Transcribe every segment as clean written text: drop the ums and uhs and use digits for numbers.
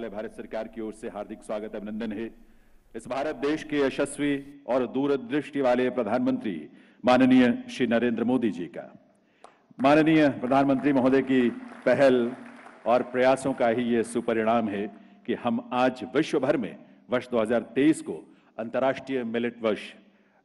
मंत्रालय भारत सरकार की ओर से हार्दिक स्वागत अभिनंदन है। इस भारत देश के यशस्वी और दूरदृष्टि वाले प्रधानमंत्री माननीय श्री नरेंद्र मोदी जी का, माननीय प्रधानमंत्री महोदय की पहल और प्रयासों का ही ये सुपरिणाम है कि हम आज विश्व भर में वर्ष 2023 को अंतर्राष्ट्रीय मिलेट वर्ष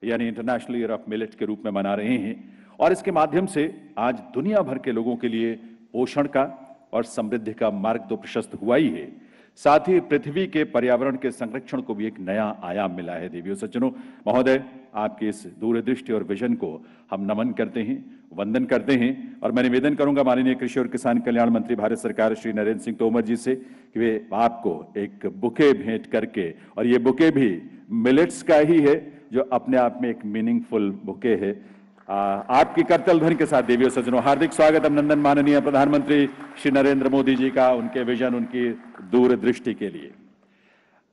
यानी इंटरनेशनल ईयर ऑफ मिलेट के रूप में मना रहे हैं और इसके माध्यम से आज दुनिया भर के लोगों के लिए पोषण का और समृद्धि का मार्ग तो प्रशस्त हुआ ही है, साथ ही पृथ्वी के पर्यावरण के संरक्षण को भी एक नया आयाम मिला है। देवियों सज्जनों, महोदय, आपकी इस दूरदृष्टि और विजन को हम नमन करते हैं, वंदन करते हैं और मैं निवेदन करूंगा माननीय कृषि और किसान कल्याण मंत्री भारत सरकार श्री नरेंद्र सिंह तोमर जी से कि वे आपको एक बुके भेंट करके, और ये बुके भी मिलेट्स का ही है जो अपने आप में एक मीनिंगफुल बुके है, आपकी करतल ध्वनि के साथ देवियों सज्जनों हार्दिक स्वागत अभिनंदन माननीय प्रधानमंत्री श्री नरेंद्र मोदी जी का, उनके विजन, उनकी दूरदृष्टि के लिए।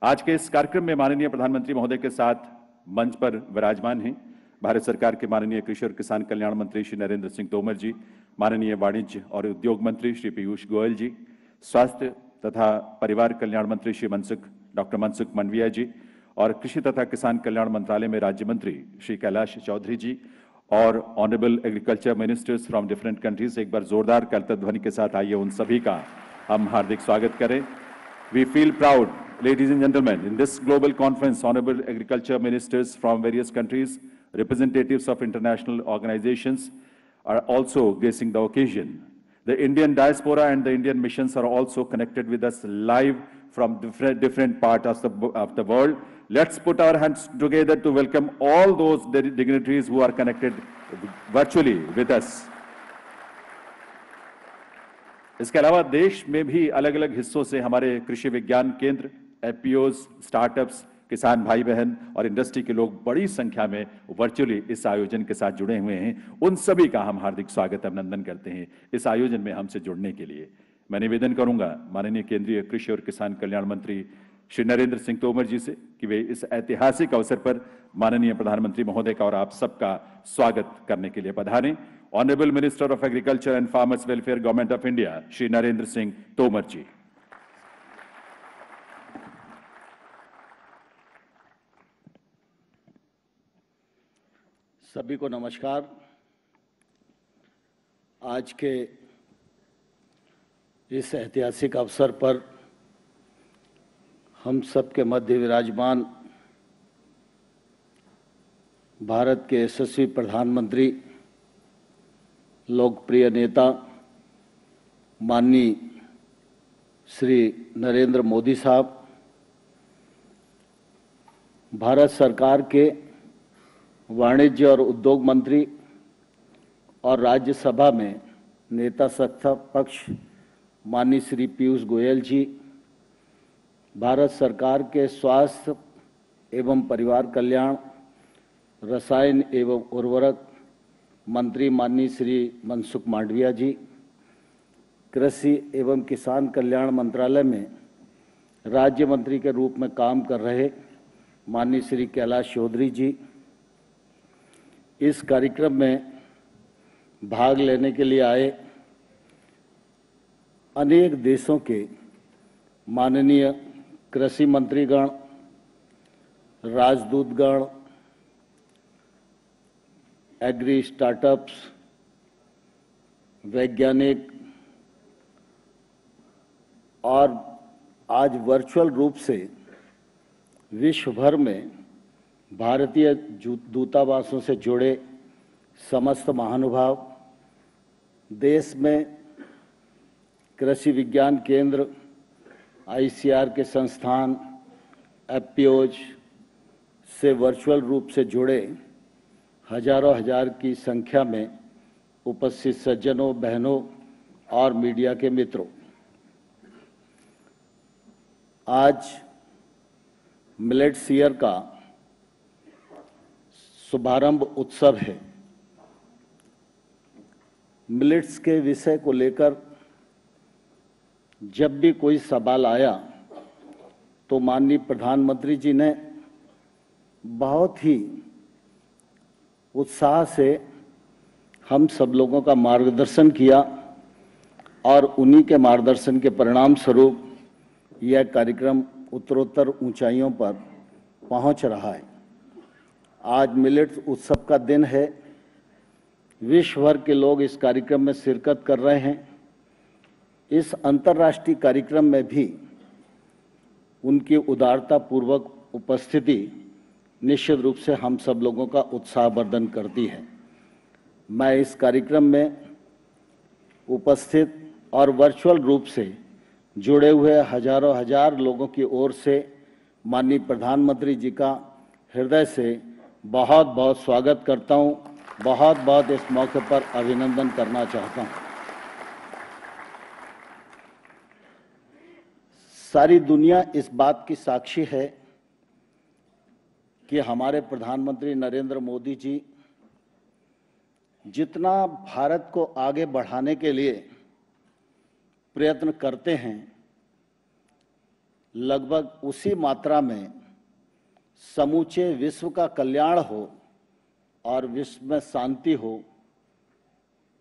आज के इस कार्यक्रम में माननीय प्रधानमंत्री महोदय के साथ मंच पर विराजमान हैं भारत सरकार के माननीय कृषि और किसान कल्याण मंत्री श्री नरेंद्र सिंह तोमर जी, माननीय वाणिज्य और उद्योग मंत्री श्री पीयूष गोयल जी, स्वास्थ्य तथा परिवार कल्याण मंत्री श्री डॉक्टर मनसुख मंडविया जी और कृषि तथा किसान कल्याण मंत्रालय में राज्य मंत्री श्री कैलाश चौधरी जी और honourable agriculture ministers from different countries. एक बार जोरदार करतल ध्वनि के साथ आइए उन सभी का हम हार्दिक स्वागत करें। We feel proud, ladies and gentlemen, in this global conference, honorable agriculture ministers from various countries, representatives of international organizations are also gracing the occasion. The Indian diaspora and the Indian missions are also connected with us live from different parts of the world. Let's put our hands together to welcome all those dignitaries who are connected virtually with us. इसके अलावा देश में भी अलग अलग हिस्सों से हमारे कृषि विज्ञान केंद्र, एफपीओज, स्टार्टअप्स, किसान भाई बहन और इंडस्ट्री के लोग बड़ी संख्या में वर्चुअली इस आयोजन के साथ जुड़े हुए हैं। उन सभी का हम हार्दिक स्वागत अभिनंदन करते हैं इस आयोजन में हमसे जुड़ने के लिए। मैं निवेदन करूंगा माननीय केंद्रीय कृषि और किसान कल्याण मंत्री श्री नरेंद्र सिंह तोमर जी से कि वे इस ऐतिहासिक अवसर पर माननीय प्रधानमंत्री महोदय का और आप सबका स्वागत करने के लिए पधारें। Honourable minister of agriculture and farmers welfare, government of India, Shri Narendra Singh Tomar ji. सभी को नमस्कार। आज के इस ऐतिहासिक अवसर पर हम सबके मध्य विराजमान भारत के यशस्वी प्रधानमंत्री, लोकप्रिय नेता माननीय श्री नरेंद्र मोदी साहब, भारत सरकार के वाणिज्य और उद्योग मंत्री और राज्यसभा में नेता सत्ता पक्ष माननीय श्री पीयूष गोयल जी, भारत सरकार के स्वास्थ्य एवं परिवार कल्याण, रसायन एवं उर्वरक मंत्री माननीय श्री मनसुख मांडविया जी, कृषि एवं किसान कल्याण मंत्रालय में राज्य मंत्री के रूप में काम कर रहे माननीय श्री कैलाश चौधरी जी, इस कार्यक्रम में भाग लेने के लिए आए अनेक देशों के माननीय कृषि मंत्रीगण, राजदूतगण, एग्री स्टार्टअप्स, वैज्ञानिक और आज वर्चुअल रूप से विश्व भर में भारतीय दूतावासों से जुड़े समस्त महानुभाव, देश में कृषि विज्ञान केंद्र, आईसीआर के संस्थान, एफपीओज से वर्चुअल रूप से जुड़े हजारों हजार की संख्या में उपस्थित सज्जनों, बहनों और मीडिया के मित्रों, आज मिलेट्स ईयर का शुभारंभ उत्सव है। मिलेट्स के विषय को लेकर जब भी कोई सवाल आया तो माननीय प्रधानमंत्री जी ने बहुत ही उत्साह से हम सब लोगों का मार्गदर्शन किया और उन्हीं के मार्गदर्शन के परिणाम स्वरूप यह कार्यक्रम उत्तरोत्तर ऊंचाइयों पर पहुंच रहा है। आज मिलेट्स उत्सव का दिन है। विश्व भर के लोग इस कार्यक्रम में शिरकत कर रहे हैं। इस अंतर्राष्ट्रीय कार्यक्रम में भी उनकी उदारतापूर्वक उपस्थिति निश्चित रूप से हम सब लोगों का उत्साहवर्धन करती है। मैं इस कार्यक्रम में उपस्थित और वर्चुअल रूप से जुड़े हुए हजारों हजार लोगों की ओर से माननीय प्रधानमंत्री जी का हृदय से बहुत बहुत स्वागत करता हूं। बहुत बहुत इस मौके पर अभिनंदन करना चाहता हूं। सारी दुनिया इस बात की साक्षी है कि हमारे प्रधानमंत्री नरेंद्र मोदी जी जितना भारत को आगे बढ़ाने के लिए प्रयत्न करते हैं, लगभग उसी मात्रा में समूचे विश्व का कल्याण हो और विश्व में शांति हो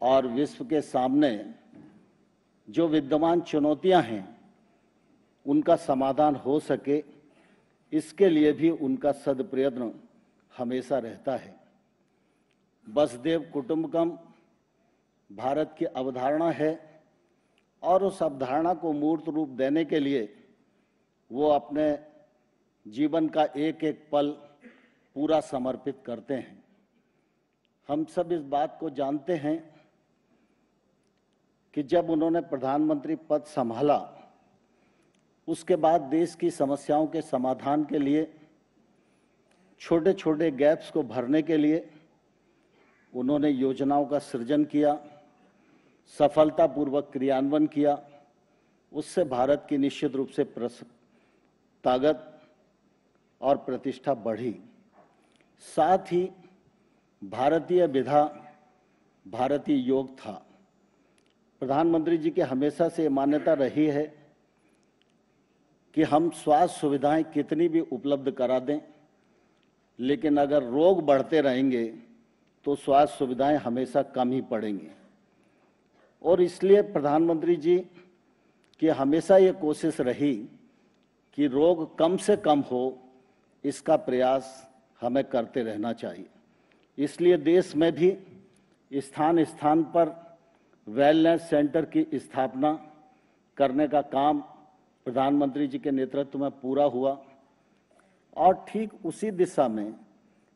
और विश्व के सामने जो विद्यमान चुनौतियां हैं उनका समाधान हो सके, इसके लिए भी उनका सदप्रयत्न हमेशा रहता है। वसुधैव कुटुंबकम भारत की अवधारणा है और उस अवधारणा को मूर्त रूप देने के लिए वो अपने जीवन का एक एक पल पूरा समर्पित करते हैं। हम सब इस बात को जानते हैं कि जब उन्होंने प्रधानमंत्री पद संभाला, उसके बाद देश की समस्याओं के समाधान के लिए, छोटे छोटे गैप्स को भरने के लिए उन्होंने योजनाओं का सृजन किया, सफलतापूर्वक क्रियान्वयन किया। उससे भारत की निश्चित रूप से ताकत और प्रतिष्ठा बढ़ी। साथ ही भारतीय विधा, भारतीय योग था। प्रधानमंत्री जी की हमेशा से मान्यता रही है कि हम स्वास्थ्य सुविधाएं कितनी भी उपलब्ध करा दें, लेकिन अगर रोग बढ़ते रहेंगे तो स्वास्थ्य सुविधाएं हमेशा कम ही पड़ेंगी। और इसलिए प्रधानमंत्री जी की हमेशा ये कोशिश रही कि रोग कम से कम हो, इसका प्रयास हमें करते रहना चाहिए। इसलिए देश में भी स्थान स्थान पर वेलनेस सेंटर की स्थापना करने का काम प्रधानमंत्री जी के नेतृत्व में पूरा हुआ और ठीक उसी दिशा में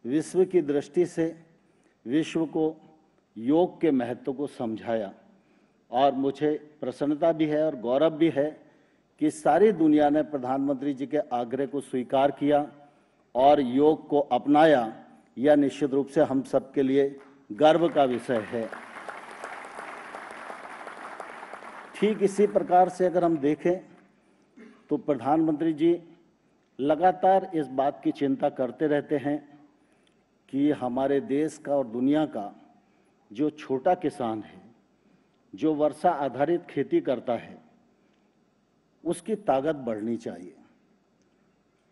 विश्व की दृष्टि से विश्व को योग के महत्व को समझाया। और मुझे प्रसन्नता भी है और गौरव भी है कि सारी दुनिया ने प्रधानमंत्री जी के आग्रह को स्वीकार किया और योग को अपनाया। यह निश्चित रूप से हम सबके लिए गर्व का विषय है। ठीक इसी प्रकार से अगर हम देखें तो प्रधानमंत्री जी लगातार इस बात की चिंता करते रहते हैं कि हमारे देश का और दुनिया का जो छोटा किसान है, जो वर्षा आधारित खेती करता है, उसकी ताकत बढ़नी चाहिए।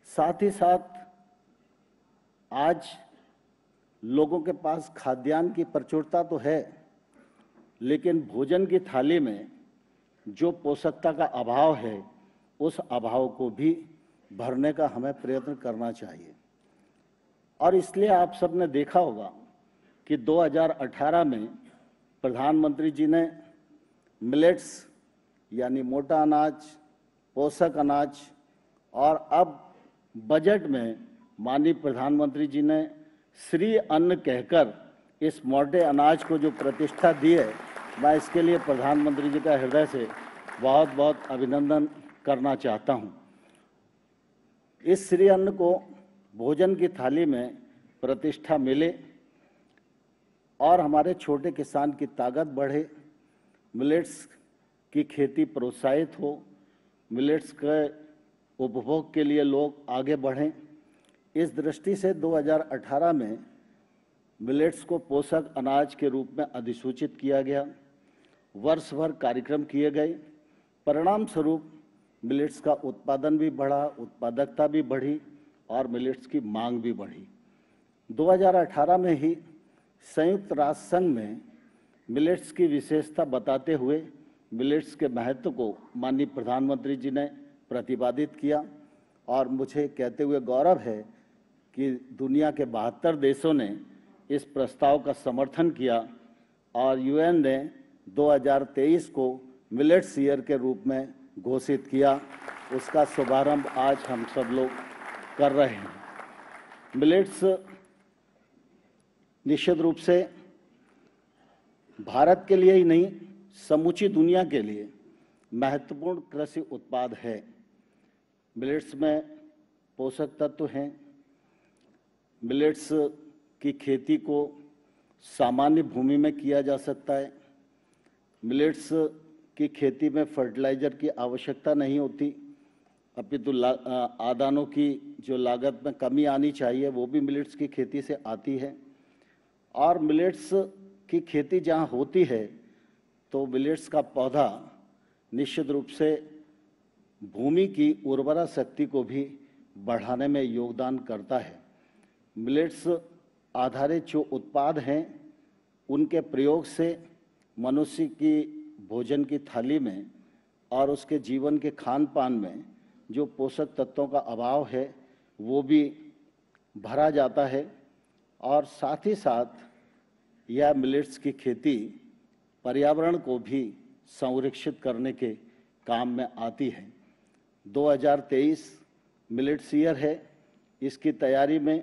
साथ ही साथ आज लोगों के पास खाद्यान्न की प्रचुरता तो है, लेकिन भोजन की थाली में जो पोषकता का अभाव है, उस अभाव को भी भरने का हमें प्रयत्न करना चाहिए। और इसलिए आप सब ने देखा होगा कि 2018 में प्रधानमंत्री जी ने मिलेट्स यानी मोटा अनाज, पोषक अनाज और अब बजट में माननीय प्रधानमंत्री जी ने श्री अन्न कहकर इस मोटे अनाज को जो प्रतिष्ठा दी है, मैं इसके लिए प्रधानमंत्री जी का हृदय से बहुत बहुत अभिनंदन करना चाहता हूं। इस श्री अन्न को भोजन की थाली में प्रतिष्ठा मिले और हमारे छोटे किसान की ताकत बढ़े, मिलेट्स की खेती प्रोत्साहित हो, मिलेट्स के उपभोग के लिए लोग आगे बढ़ें। इस दृष्टि से 2018 में मिलेट्स को पोषक अनाज के रूप में अधिसूचित किया गया। वर्ष भर कार्यक्रम किए गए। परिणाम स्वरूप मिलेट्स का उत्पादन भी बढ़ा, उत्पादकता भी बढ़ी और मिलेट्स की मांग भी बढ़ी। 2018 में ही संयुक्त राष्ट्र संघ में मिलेट्स की विशेषता बताते हुए मिलेट्स के महत्व को माननीय प्रधानमंत्री जी ने प्रतिपादित किया और मुझे कहते हुए गौरव है कि दुनिया के 72 देशों ने इस प्रस्ताव का समर्थन किया और यूएन ने 2023 को मिलेट्स ईयर के रूप में घोषित किया। उसका शुभारंभ आज हम सब लोग कर रहे हैं। मिलेट्स निश्चित रूप से भारत के लिए ही नहीं, समूची दुनिया के लिए महत्वपूर्ण कृषि उत्पाद है। मिलेट्स में पोषक तत्व हैं। मिलेट्स की खेती को सामान्य भूमि में किया जा सकता है। मिलेट्स की खेती में फर्टिलाइजर की आवश्यकता नहीं होती, अपितु आदानों की जो लागत में कमी आनी चाहिए वो भी मिलेट्स की खेती से आती है। और मिलेट्स की खेती जहाँ होती है तो मिलेट्स का पौधा निश्चित रूप से भूमि की उर्वरा शक्ति को भी बढ़ाने में योगदान करता है। मिलेट्स आधारित जो उत्पाद हैं उनके प्रयोग से मनुष्य की भोजन की थाली में और उसके जीवन के खान पान में जो पोषक तत्वों का अभाव है वो भी भरा जाता है। और साथ ही साथ यह मिलेट्स की खेती पर्यावरण को भी संरक्षित करने के काम में आती है। 2023 मिलेट्स ईयर है। इसकी तैयारी में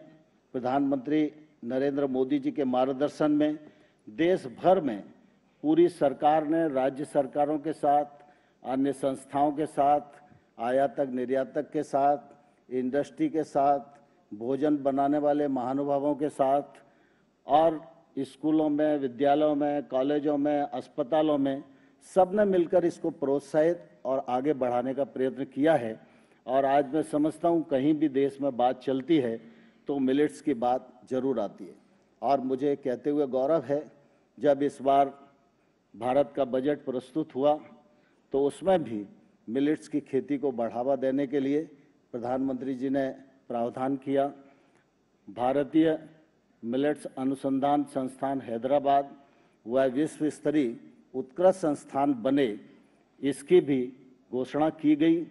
प्रधानमंत्री नरेंद्र मोदी जी के मार्गदर्शन में देश भर में पूरी सरकार ने राज्य सरकारों के साथ, अन्य संस्थाओं के साथ, आयातक निर्यातक के साथ, इंडस्ट्री के साथ, भोजन बनाने वाले महानुभावों के साथ और स्कूलों में, विद्यालयों में, कॉलेजों में, अस्पतालों में सब ने मिलकर इसको प्रोत्साहित और आगे बढ़ाने का प्रयत्न किया है। और आज मैं समझता हूँ कहीं भी देश में बात चलती है तो मिलेट्स की बात जरूर आती है। और मुझे कहते हुए गौरव है जब इस बार भारत का बजट प्रस्तुत हुआ तो उसमें भी मिलेट्स की खेती को बढ़ावा देने के लिए प्रधानमंत्री जी ने प्रावधान किया। भारतीय मिलेट्स अनुसंधान संस्थान हैदराबाद वह विश्व स्तरीय उत्कृष्ट संस्थान बने, इसकी भी घोषणा की गई।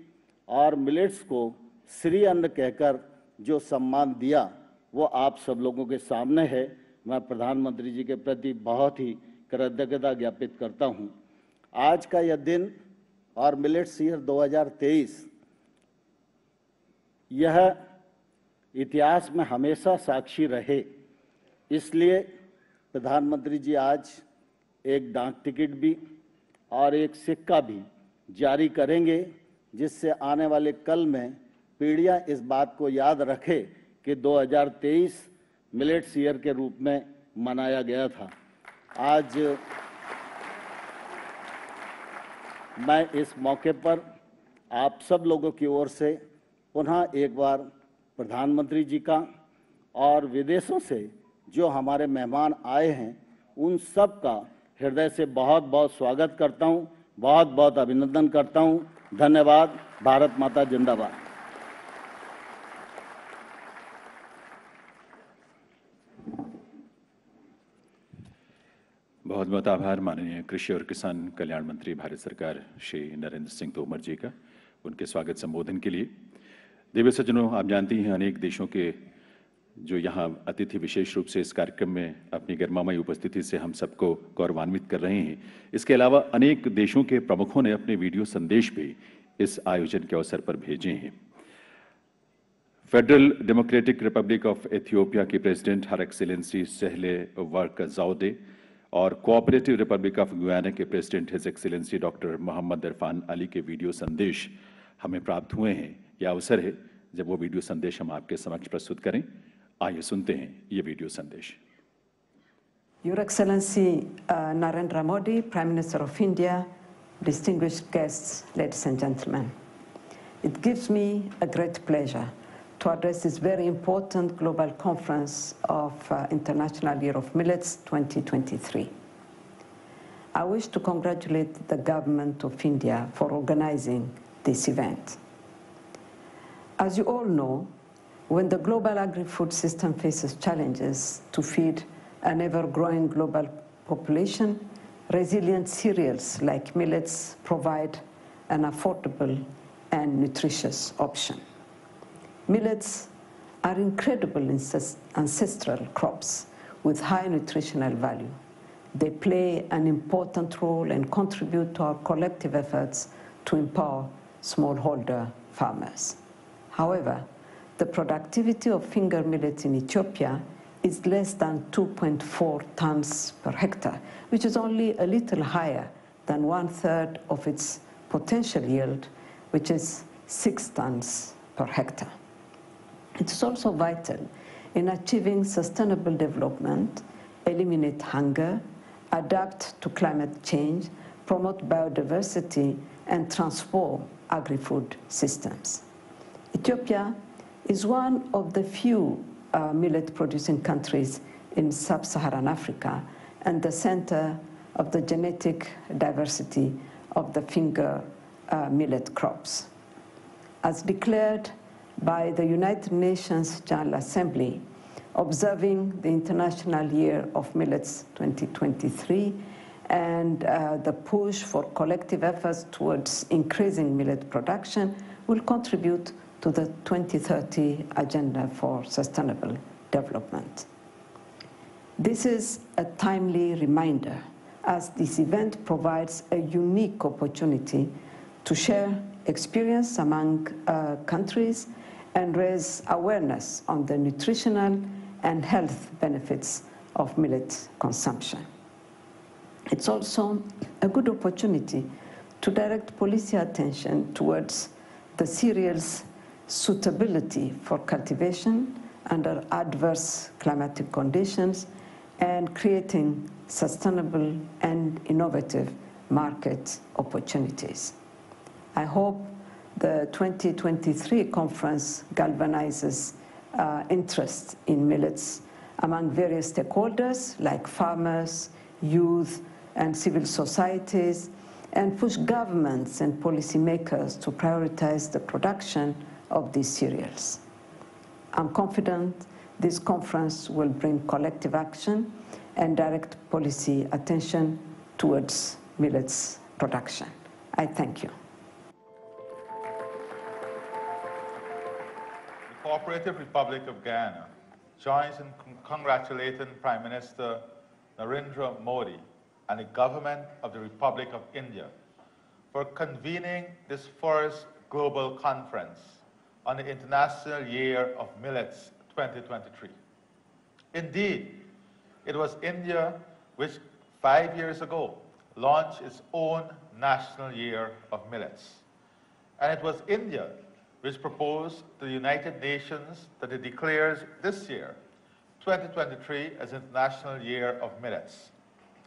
और मिलेट्स को श्री अन्न कहकर जो सम्मान दिया वो आप सब लोगों के सामने है। मैं प्रधानमंत्री जी के प्रति बहुत ही कृतज्ञता ज्ञापित करता हूं। आज का यह दिन और मिलेट्स ईयर 2023 यह इतिहास में हमेशा साक्षी रहे, इसलिए प्रधानमंत्री जी आज एक डाक टिकट भी और एक सिक्का भी जारी करेंगे जिससे आने वाले कल में पीढ़ियां इस बात को याद रखे कि 2023 मिलेट्स ईयर के रूप में मनाया गया था। आज मैं इस मौके पर आप सब लोगों की ओर से पुनः एक बार प्रधानमंत्री जी का और विदेशों से जो हमारे मेहमान आए हैं उन सब का हृदय से बहुत बहुत स्वागत करता हूं, बहुत बहुत अभिनंदन करता हूं। धन्यवाद। भारत माता जिंदाबाद। बहुत बहुत आभार माननीय कृषि और किसान कल्याण मंत्री भारत सरकार श्री नरेंद्र सिंह तोमर जी का उनके स्वागत संबोधन के लिए। दिव्य सज्जनों, आप जानती हैं अनेक देशों के जो यहाँ अतिथि विशेष रूप से इस कार्यक्रम में अपनी गरिमामयी उपस्थिति से हम सबको गौरवान्वित कर रहे हैं। इसके अलावा अनेक देशों के प्रमुखों ने अपने वीडियो संदेश भी इस आयोजन के अवसर पर भेजे हैं। Federal democratic republic of Ethiopia की president her excellency Sahle Work Zewde और कोऑपरेटिव रिपब्लिक ऑफ गुयाना के president his excellency doctor Mohamed Irfaan Ali के वीडियो संदेश हमें प्राप्त हुए हैं। यह अवसर है जब वो वीडियो संदेश हम आपके समक्ष प्रस्तुत करें। आइए सुनते हैं ये वीडियो संदेश। Your Excellency Narendra Modi, Prime Minister of India, distinguished guests, ladies and gentlemen. It gives me a great pleasure to address this very important global conference of International Year of Millets 2023. I wish to congratulate the government of India for organizing this event. As you all know, when the global agri-food system faces challenges to feed an ever-growing global population, resilient cereals like millets provide an affordable and nutritious option. Millets are incredible ancestral crops with high nutritional value. They play an important role and contribute to our collective efforts to empower smallholder farmers. However, the productivity of finger millet in Ethiopia is less than 2.4 tons per hectare, which is only a little higher than 1/3 of its potential yield, which is 6 tons per hectare. It is also vital in achieving sustainable development, eliminate hunger, adapt to climate change, promote biodiversity, and transform agri-food systems. Ethiopia is one of the few millet-producing countries in sub-Saharan Africa and the center of the genetic diversity of the finger millet crops. As declared by the United Nations General Assembly, observing the International Year of Millets 2023 and the push for collective efforts towards increasing millet production will contribute to the 2030 Agenda for Sustainable Development. This is a timely reminder, as this event provides a unique opportunity to share experience among countries and raise awareness on the nutritional and health benefits of millet consumption. It's also a good opportunity to direct policy attention towards the cereal's suitability for cultivation under adverse climatic conditions and creating sustainable and innovative market opportunities. I hope the 2023 conference galvanizes interest in millets among various stakeholders like farmers, youth, and civil societies, and push governments and policymakers to prioritize the production of these cereals. I'm confident this conference will bring collective action and direct policy attention towards millets production. I thank you. The Cooperative Republic of Guyana joins in congratulating Prime Minister Narendra Modi and the government of the Republic of India for convening this first global conference on the International Year of Millets 2023. Indeed, it was India which 5 years ago launched its own National Year of Millets. And it was India which proposed to the United Nations that it declares this year, 2023, as International Year of Millets.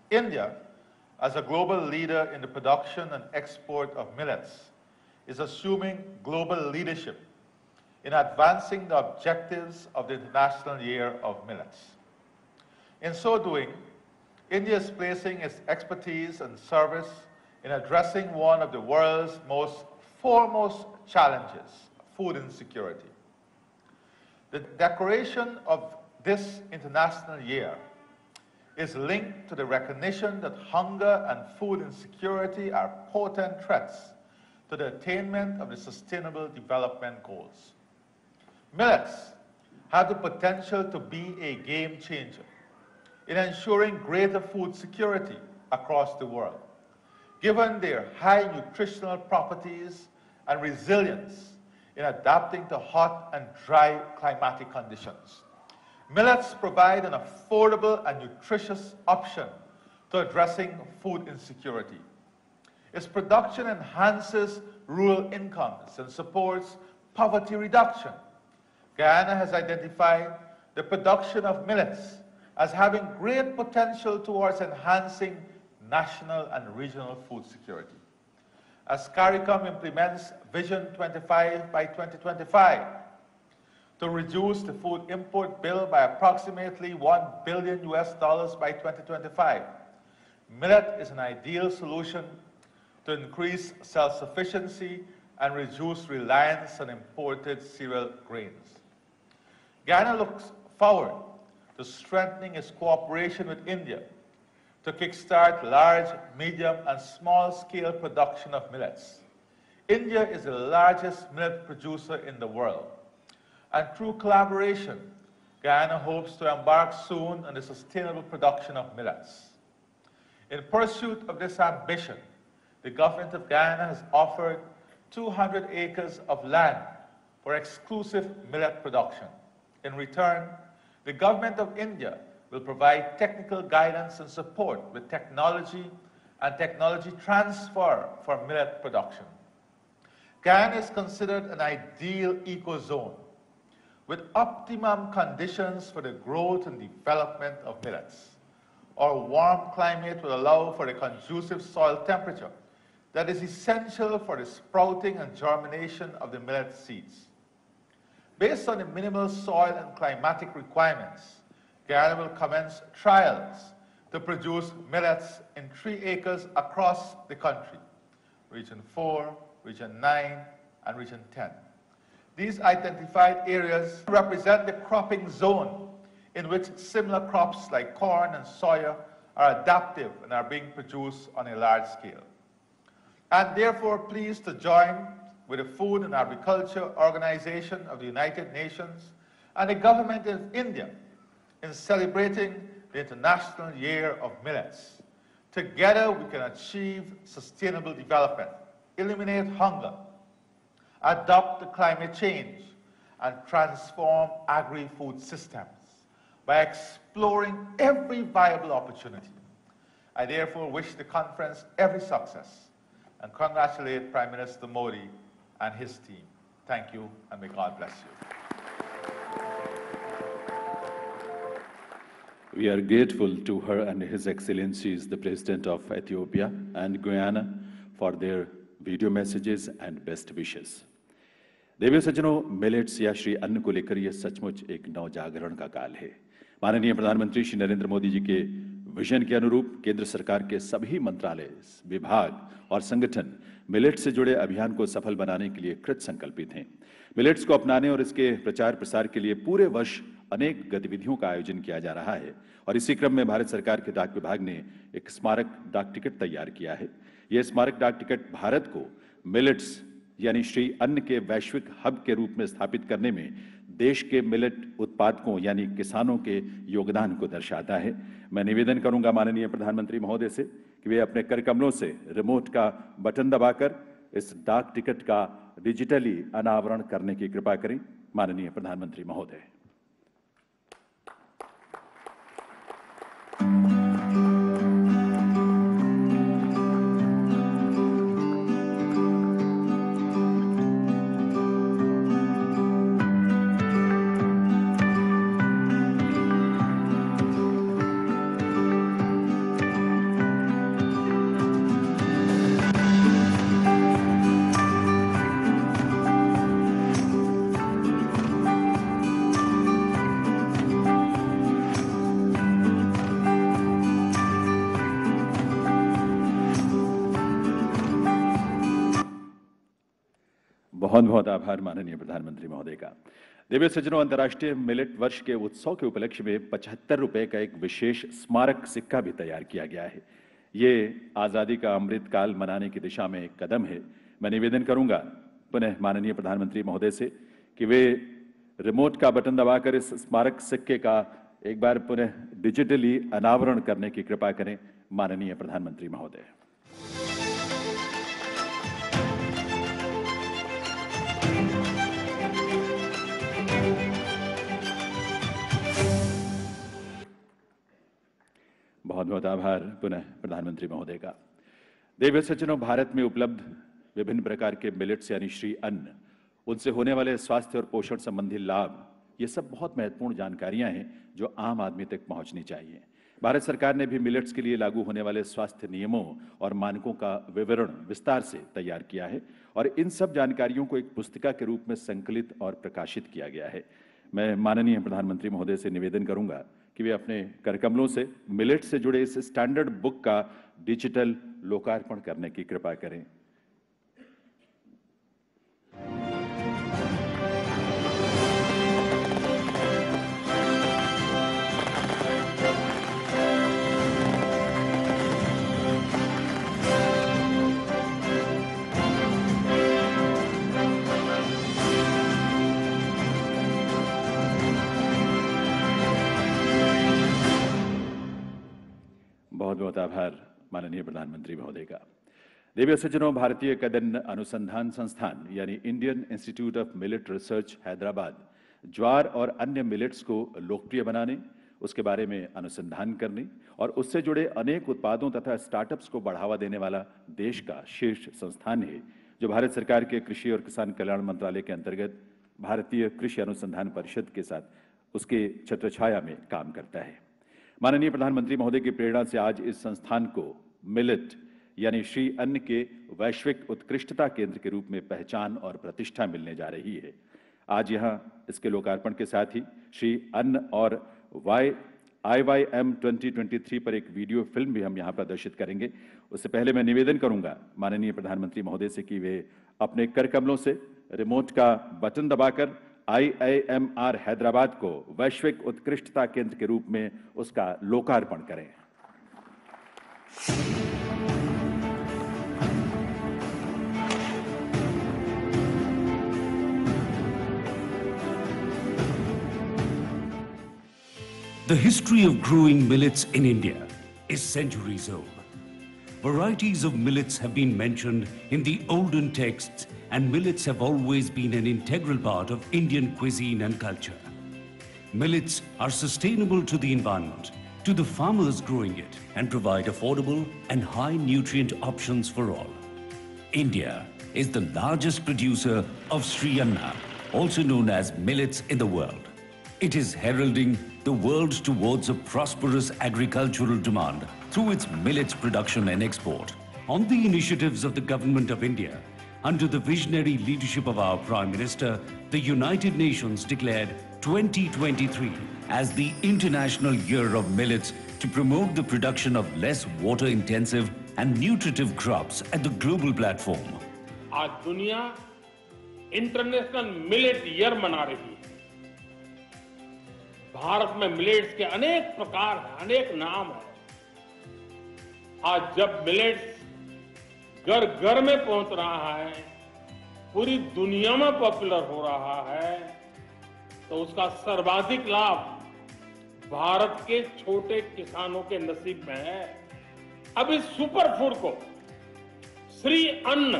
India, as a global leader in the production and export of millets, is assuming global leadership in advancing the objectives of the International Year of Millets. In so doing, India is placing its expertise and service in addressing one of the world's most foremost challenges, food insecurity. The declaration of this International Year is linked to the recognition that hunger and food insecurity are potent threats to the attainment of the Sustainable Development Goals. Millets have the potential to be a game changer in ensuring greater food security across the world, given their high nutritional properties and resilience in adapting to hot and dry climatic conditions. Millets provide an affordable and nutritious option to addressing food insecurity. Its production enhances rural incomes and supports poverty reduction. Guyana has identified the production of millets as having great potential towards enhancing national and regional food security. As CARICOM implements Vision 25 by 2025 to reduce the food import bill by approximately $1 billion by 2025, millet is an ideal solution to increase self-sufficiency and reduce reliance on imported cereal grains. Guyana looks forward to strengthening its cooperation with India to kickstart large, medium, and small-scale production of millets India is the largest millet producer in the world, and through collaboration, Guyana hopes to embark soon on the sustainable production of millets. In pursuit of this ambition, the government of Guyana has offered 200 acres of land for exclusive millet production. In return, the government of India will provide technical guidance and support with technology and technology transfer for millet production. Guyana is considered an ideal ecozone with optimum conditions for the growth and development of millets. Our warm climate will allow for a conducive soil temperature that is essential for the sprouting and germination of the millet seeds. Based on the minimal soil and climatic requirements, Guyana will commence trials to produce millets in 3 acres across the country, Region 4, Region 9, and Region 10. These identified areas represent the cropping zone in which similar crops like corn and soya are adaptive and are being produced on a large scale. I'm therefore pleased to join with the Food and Agriculture Organization of the United Nations and the government of India in celebrating the International Year of Millets. Together we can achieve sustainable development, eliminate hunger, adopt to climate change, and transform agri-food systems by exploring every viable opportunity. I therefore wish the conference every success and congratulate Prime Minister Modi and his team. Thank you, and may God bless you. We are grateful to her and His Excellencies, the President of Ethiopia and Guyana, for their video messages and best wishes. देवी सज्जनों, millets या श्री अन्न को लेकर यह सचमुच एक नवजागरण का काल है। माननीय प्रधानमंत्री श्री नरेंद्र मोदी जी के विजन के अनुरूप केंद्र सरकार के सभी मंत्रालय, विभाग और संगठन मिलेट से जुड़े अभियान को सफल बनाने के लिए कृत संकल्पित हैं। मिलेट्स को अपनाने और इसके प्रचार प्रसार के लिए पूरे वर्ष अनेक गतिविधियों का आयोजन किया जा रहा है और इसी क्रम में भारत सरकार के डाक विभाग ने एक स्मारक डाक टिकट तैयार किया है। यह स्मारक डाक टिकट भारत को मिलेट्स यानी श्री अन्न के वैश्विक हब के रूप में स्थापित करने में देश के मिलेट उत्पादकों यानी किसानों के योगदान को दर्शाता है। मैं निवेदन करूंगा माननीय प्रधानमंत्री महोदय से कि वे अपने कर कमलों से रिमोट का बटन दबाकर इस डाक टिकट का डिजिटली अनावरण करने की कृपा करें। माननीय प्रधानमंत्री महोदय। बहुत बहुत आभार माननीय प्रधानमंत्री महोदय का। देवी सज्जनों, अंतर्राष्ट्रीय मिलेट वर्ष के उत्सव के उपलक्ष्य में 75 रुपए का एक विशेष स्मारक सिक्का भी तैयार किया गया है। ये आज़ादी का अमृत काल मनाने की दिशा में एक कदम है। मैं निवेदन करूंगा पुनः माननीय प्रधानमंत्री महोदय से कि वे रिमोट का बटन दबाकर इस स्मारक सिक्के का एक बार पुनः डिजिटली अनावरण करने की कृपा करें। माननीय प्रधानमंत्री महोदय। बहुत बहुत आभार पुनः प्रधानमंत्री महोदय का। देवी सज्जनों, भारत में उपलब्ध विभिन्न प्रकार के मिलेट्स यानी श्री अन्न, उनसे होने वाले स्वास्थ्य और पोषण संबंधी लाभ, ये सब बहुत महत्वपूर्ण जानकारियां हैं जो आम आदमी तक पहुंचनी चाहिए। भारत सरकार ने भी मिलेट्स के लिए लागू होने वाले स्वास्थ्य नियमों और मानकों का विवरण विस्तार से तैयार किया है और इन सब जानकारियों को एक पुस्तिका के रूप में संकलित और प्रकाशित किया गया है। मैं माननीय प्रधानमंत्री महोदय से निवेदन करूंगा कि वे अपने करकमलों से मिलेट से जुड़े इस स्टैंडर्ड बुक का डिजिटल लोकार्पण करने की कृपा करें। बहुत बहुत आभार माननीय प्रधानमंत्री महोदय का। देवी सज्जनों, भारतीय कदन अनुसंधान संस्थान यानी Indian institute of millet research Hyderabad ज्वार और अन्य मिलेट्स को लोकप्रिय बनाने, उसके बारे में अनुसंधान करने और उससे जुड़े अनेक उत्पादों तथा स्टार्टअप्स को बढ़ावा देने वाला देश का शीर्ष संस्थान है, जो भारत सरकार के कृषि और किसान कल्याण मंत्रालय के अंतर्गत भारतीय कृषि अनुसंधान परिषद के साथ उसके छत्रछाया में काम करता है। माननीय प्रधानमंत्री महोदय की प्रेरणा से आज इस संस्थान को मिलेट यानी श्री अन्न के वैश्विक उत्कृष्टता केंद्र के रूप में पहचान और प्रतिष्ठा मिलने जा रही है। आज यहाँ इसके लोकार्पण के साथ ही श्री अन्न और IYM 2023 पर एक वीडियो फिल्म भी हम यहाँ प्रदर्शित करेंगे। उससे पहले मैं निवेदन करूंगा माननीय प्रधानमंत्री महोदय से कि वे अपने कर कमलों से रिमोट का बटन दबाकर IIMR हैदराबाद को वैश्विक उत्कृष्टता केंद्र के रूप में उसका लोकार्पण करें। The history of growing millets in India is centuries old. Varieties of millets have been mentioned in the olden texts, and millets have always been an integral part of Indian cuisine and culture. Millets are sustainable to the environment, to the farmers growing it, and provide affordable and high nutrient options for all. India is the largest producer of Sri Anna, also known as millets, in the world. It is heralding the world towards a prosperous agricultural demand through its millets production and export. On the initiatives of the Government of India, under the visionary leadership of our Prime Minister, the United Nations declared 2023 as the International Year of Millets to promote the production of less water-intensive and nutritive crops at the global platform. आज दुनिया international millet year मना रही है। भारत में millets के अनेक प्रकार हैं, अनेक नाम हैं। आज जब मिलेट्स घर घर में पहुंच रहा है, पूरी दुनिया में पॉपुलर हो रहा है, तो उसका सर्वाधिक लाभ भारत के छोटे किसानों के नसीब में है। अब इस सुपर फूड को श्री अन्न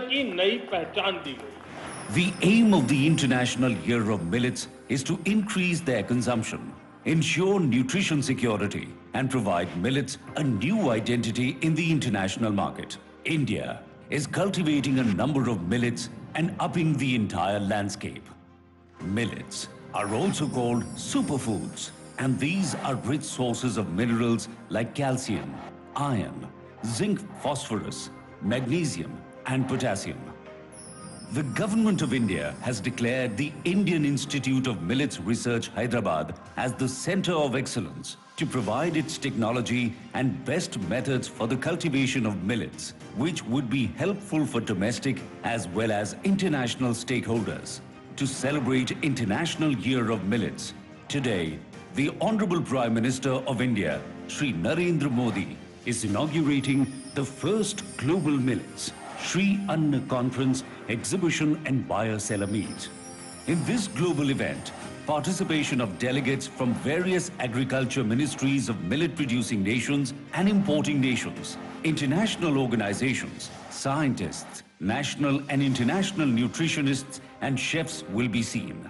की नई पहचान दी गई। The aim of the International Year of Millets is to increase their consumption, ensure nutrition security, and provide millets a new identity in the international market. India is cultivating a number of millets and upping the entire landscape. Millets are also called superfoods, and these are rich sources of minerals like calcium, iron, zinc, phosphorus, magnesium, and potassium. The Government of India has declared the Indian Institute of Millets Research Hyderabad as the Center of Excellence to provide its technology and best methods for the cultivation of millets, which would be helpful for domestic as well as international stakeholders. To celebrate International Year of Millets, today, the Honorable Prime Minister of India, Shri Narendra Modi, is inaugurating the first Global Millets Sri Anna Conference, Exhibition and Buyer-Seller Meet. In this global event, participation of delegates from various agriculture ministries of millet-producing nations and importing nations, international organizations, scientists, national and international nutritionists and chefs will be seen.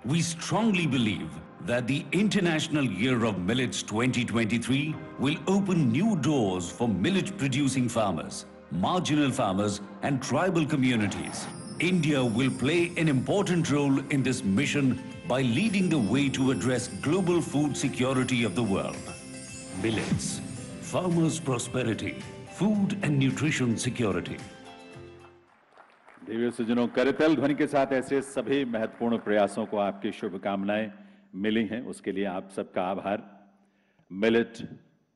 We strongly believe that the International Year of Millets 2023 will open new doors for millet-producing farmers, marginal farmers and tribal communities. India will play an important role in this mission by leading the way to address global food security of the world. Millets, farmers' prosperity, food and nutrition security. देवी सज्जनों, करतल ध्वनि के साथ ऐसे सभी महत्वपूर्ण प्रयासों को आपकी शुभकामनाएं मिली हैं, उसके लिए आप सबका आभार। मिलेट,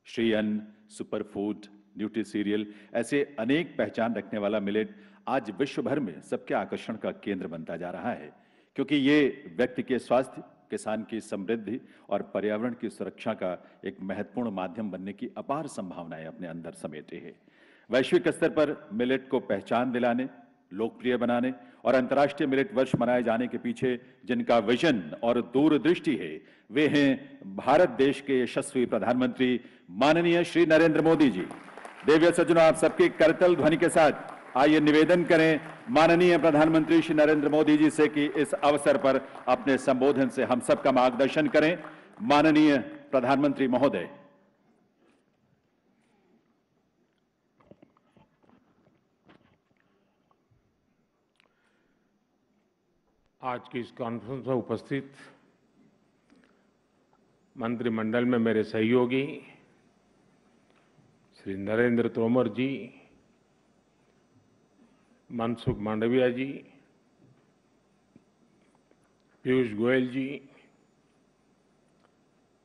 श्री अन्न, सुपर फूड, न्यूट्री सीरियल, ऐसे अनेक पहचान रखने वाला मिलेट आज विश्व भर में सबके आकर्षण का केंद्र बनता जा रहा है, क्योंकि ये व्यक्ति के स्वास्थ्य, किसान की समृद्धि और पर्यावरण की सुरक्षा का एक महत्वपूर्ण माध्यम बनने की अपार संभावनाएं अपने अंदर समेटे है। वैश्विक स्तर पर मिलेट को पहचान दिलाने, लोकप्रिय बनाने और अंतर्राष्ट्रीय मिलेट वर्ष मनाए जाने के पीछे जिनका विजन और दूरदृष्टि है, वे हैं भारत देश के यशस्वी प्रधानमंत्री माननीय श्री नरेंद्र मोदी जी। देवीय सज्जनों, आप सबके करतल ध्वनि के साथ आइए निवेदन करें माननीय प्रधानमंत्री श्री नरेंद्र मोदी जी से कि इस अवसर पर अपने संबोधन से हम सबका मार्गदर्शन करें। माननीय प्रधानमंत्री महोदय। आज की इस कॉन्फ्रेंस में उपस्थित मंत्रिमंडल में मेरे सहयोगी श्री नरेंद्र तोमर जी, मनसुख मांडविया जी, पीयूष गोयल जी,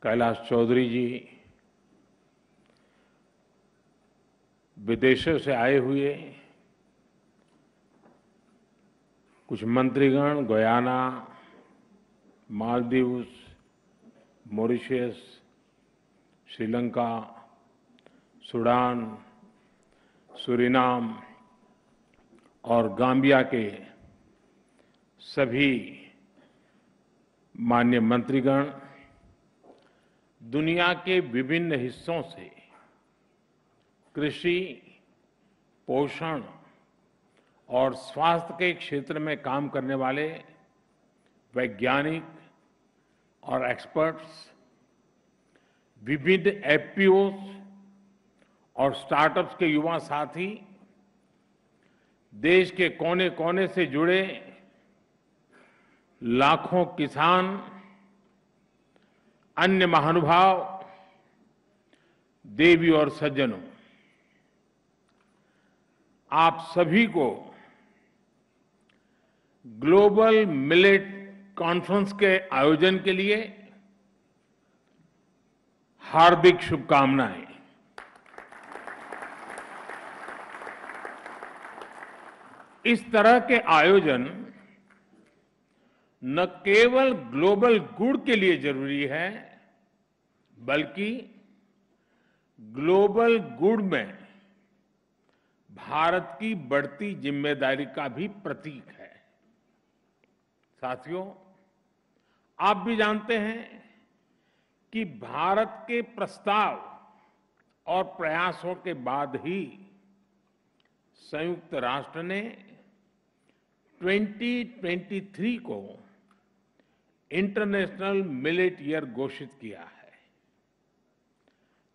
कैलाश चौधरी जी, विदेशों से आए हुए कुछ मंत्रीगण, Guyana, Maldives, Mauritius, Sri Lanka, Sudan, Suriname और गाम्बिया के सभी माननीय मंत्रीगण, दुनिया के विभिन्न हिस्सों से कृषि, पोषण और स्वास्थ्य के क्षेत्र में काम करने वाले वैज्ञानिक और एक्सपर्ट्स, विविध एफपीओज और स्टार्टअप्स के युवा साथी, देश के कोने कोने से जुड़े लाखों किसान, अन्य महानुभाव, देवी और सज्जनों, आप सभी को ग्लोबल मिलेट कॉन्फ्रेंस के आयोजन के लिए हार्दिक शुभकामनाएं। इस तरह के आयोजन न केवल ग्लोबल गुड के लिए जरूरी है, बल्कि ग्लोबल गुड में भारत की बढ़ती जिम्मेदारी का भी प्रतीक है। साथियों, आप भी जानते हैं कि भारत के प्रस्ताव और प्रयासों के बाद ही संयुक्त राष्ट्र ने 2023 को इंटरनेशनल मिलेट ईयर घोषित किया है।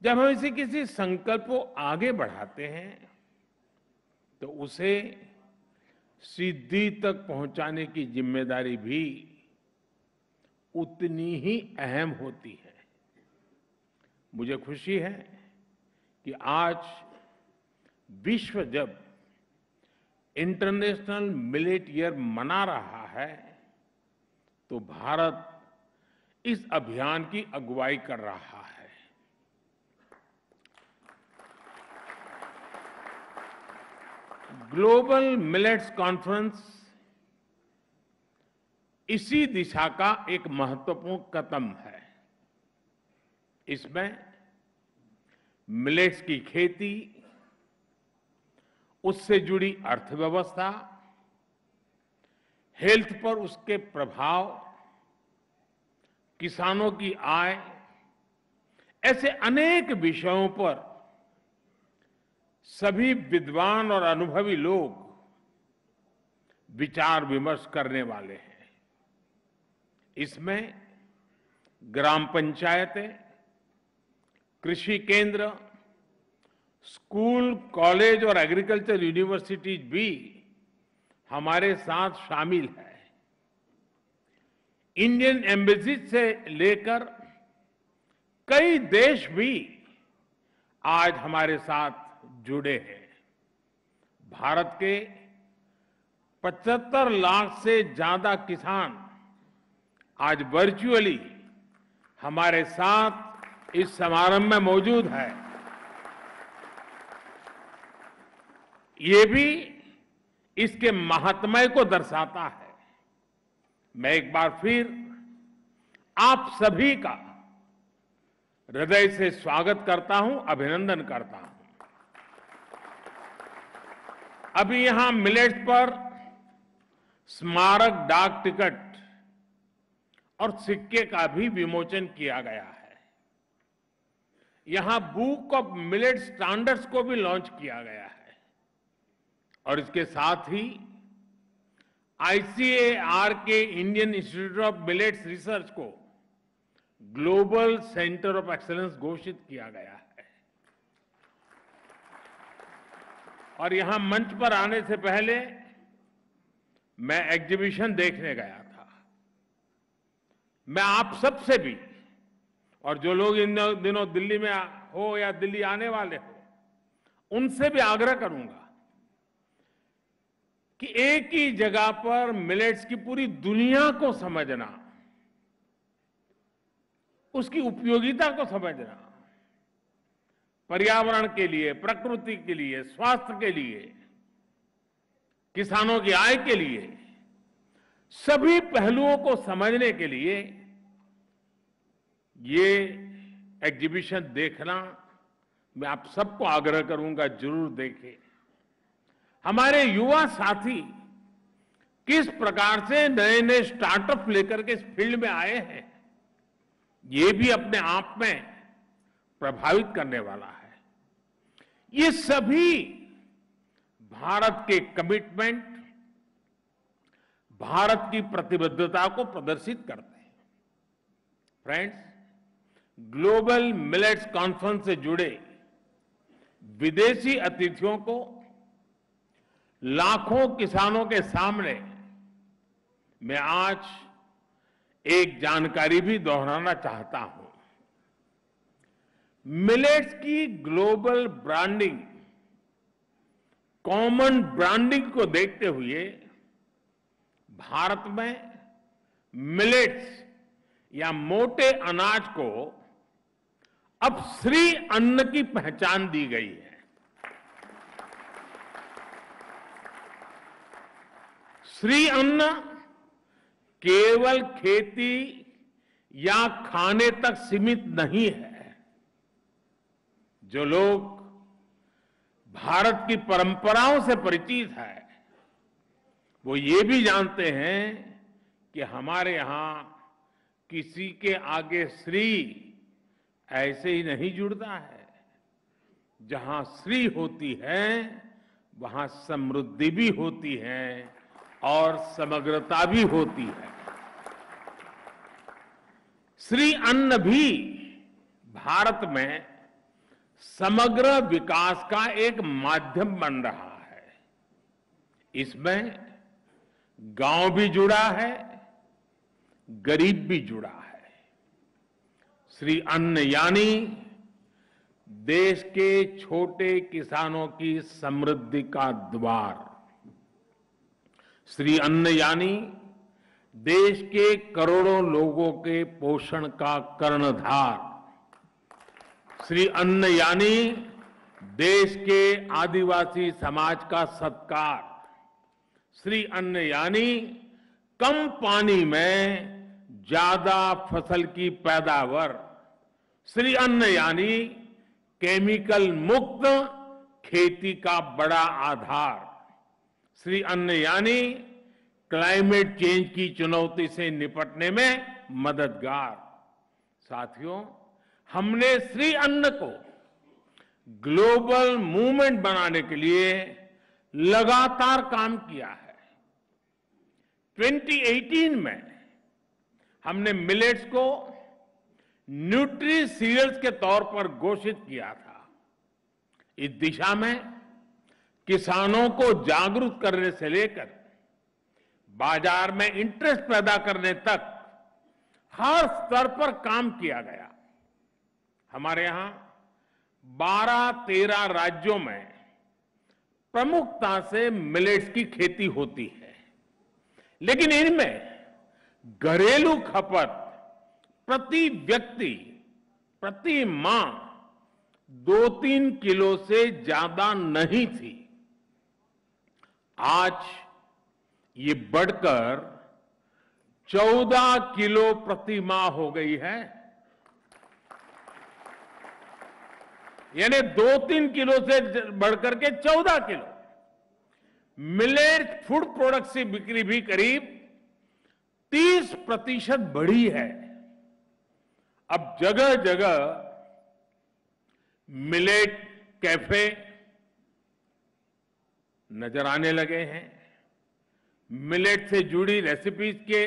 जब हम इसे किसी संकल्प को आगे बढ़ाते हैं तो उसे सिद्धि तक पहुंचाने की जिम्मेदारी भी उतनी ही अहम होती है। मुझे खुशी है कि आज विश्व जब इंटरनेशनल मिलेट ईयर मना रहा है तो भारत इस अभियान की अगुवाई कर रहा है। ग्लोबल मिलेट्स कॉन्फ्रेंस इसी दिशा का एक महत्वपूर्ण कदम है। इसमें मिलेट्स की खेती, उससे जुड़ी अर्थव्यवस्था, हेल्थ पर उसके प्रभाव, किसानों की आय, ऐसे अनेक विषयों पर सभी विद्वान और अनुभवी लोग विचार विमर्श करने वाले हैं। इसमें ग्राम पंचायतें, कृषि केंद्र, स्कूल, कॉलेज और एग्रीकल्चर यूनिवर्सिटीज भी हमारे साथ शामिल है। इंडियन एम्बेसी से लेकर कई देश भी आज हमारे साथ जुड़े हैं। भारत के 75 लाख से ज्यादा किसान आज वर्चुअली हमारे साथ इस समारंभ में मौजूद है। ये भी इसके महात्म्य को दर्शाता है। मैं एक बार फिर आप सभी का हृदय से स्वागत करता हूं, अभिनंदन करता हूं। अभी यहां मिलेट्स पर स्मारक डाक टिकट और सिक्के का भी विमोचन किया गया है। यहां बुक ऑफ मिलेट स्टैंडर्ड्स को भी लॉन्च किया गया है और इसके साथ ही आईसीएआर के Indian institute of millets research को ग्लोबल सेंटर ऑफ एक्सीलेंस घोषित किया गया है। और यहां मंच पर आने से पहले मैं एग्जीबिशन देखने गया था। मैं आप सबसे भी, और जो लोग इन दिनों दिल्ली में हो या दिल्ली आने वाले हो, उनसे भी आग्रह करूंगा कि एक ही जगह पर मिलेट्स की पूरी दुनिया को समझना, उसकी उपयोगिता को समझना, पर्यावरण के लिए, प्रकृति के लिए, स्वास्थ्य के लिए, किसानों की आय के लिए, सभी पहलुओं को समझने के लिए ये एग्जीबिशन देखना मैं आप सबको आग्रह करूंगा, जरूर देखें। हमारे युवा साथी किस प्रकार से नए नए स्टार्टअप लेकर के इस फील्ड में आए हैं, ये भी अपने आप में प्रभावित करने वाला है। ये सभी भारत के कमिटमेंट, भारत की प्रतिबद्धता को प्रदर्शित करते हैं। फ्रेंड्स, ग्लोबल मिलेट्स कॉन्फ्रेंस से जुड़े विदेशी अतिथियों को लाखों किसानों के सामने मैं आज एक जानकारी भी दोहराना चाहता हूं। मिलेट्स की ग्लोबल ब्रांडिंग, कॉमन ब्रांडिंग को देखते हुए भारत में मिलेट्स या मोटे अनाज को अब श्री अन्न की पहचान दी गई है। श्री अन्न केवल खेती या खाने तक सीमित नहीं है। जो लोग भारत की परंपराओं से परिचित है, वो ये भी जानते हैं कि हमारे यहां किसी के आगे श्री ऐसे ही नहीं जुड़ता है। जहां श्री होती है, वहां समृद्धि भी होती है और समग्रता भी होती है। श्री अन्न भी भारत में समग्र विकास का एक माध्यम बन रहा है। इसमें गांव भी जुड़ा है, गरीब भी जुड़ा है। श्री अन्न यानी देश के छोटे किसानों की समृद्धि का द्वार। श्री अन्न यानी देश के करोड़ों लोगों के पोषण का कर्णधार। श्री अन्न यानी देश के आदिवासी समाज का सत्कार। श्री अन्न यानी कम पानी में ज्यादा फसल की पैदावार। श्री अन्न यानी केमिकल मुक्त खेती का बड़ा आधार। श्री अन्न यानी क्लाइमेट चेंज की चुनौती से निपटने में मददगार। साथियों, हमने श्री अन्न को ग्लोबल मूवमेंट बनाने के लिए लगातार काम किया है। 2018 में हमने मिलेट्स को न्यूट्री सीरियल्स के तौर पर घोषित किया था। इस दिशा में किसानों को जागरूक करने से लेकर बाजार में इंटरेस्ट पैदा करने तक हर स्तर पर काम किया गया। हमारे यहां 12-13 राज्यों में प्रमुखता से मिलेट्स की खेती होती है, लेकिन इनमें घरेलू खपत प्रति व्यक्ति, प्रति माह 2-3 किलो से ज्यादा नहीं थी। आज ये बढ़कर 14 किलो प्रति माह हो गई है। यानी 2-3 किलो से बढ़कर के 14 किलो। मिलेट फूड प्रोडक्ट्स की बिक्री भी करीब 30% बढ़ी है। अब जगह जगह मिलेट कैफे नजर आने लगे हैं। मिलेट से जुड़ी रेसिपीज के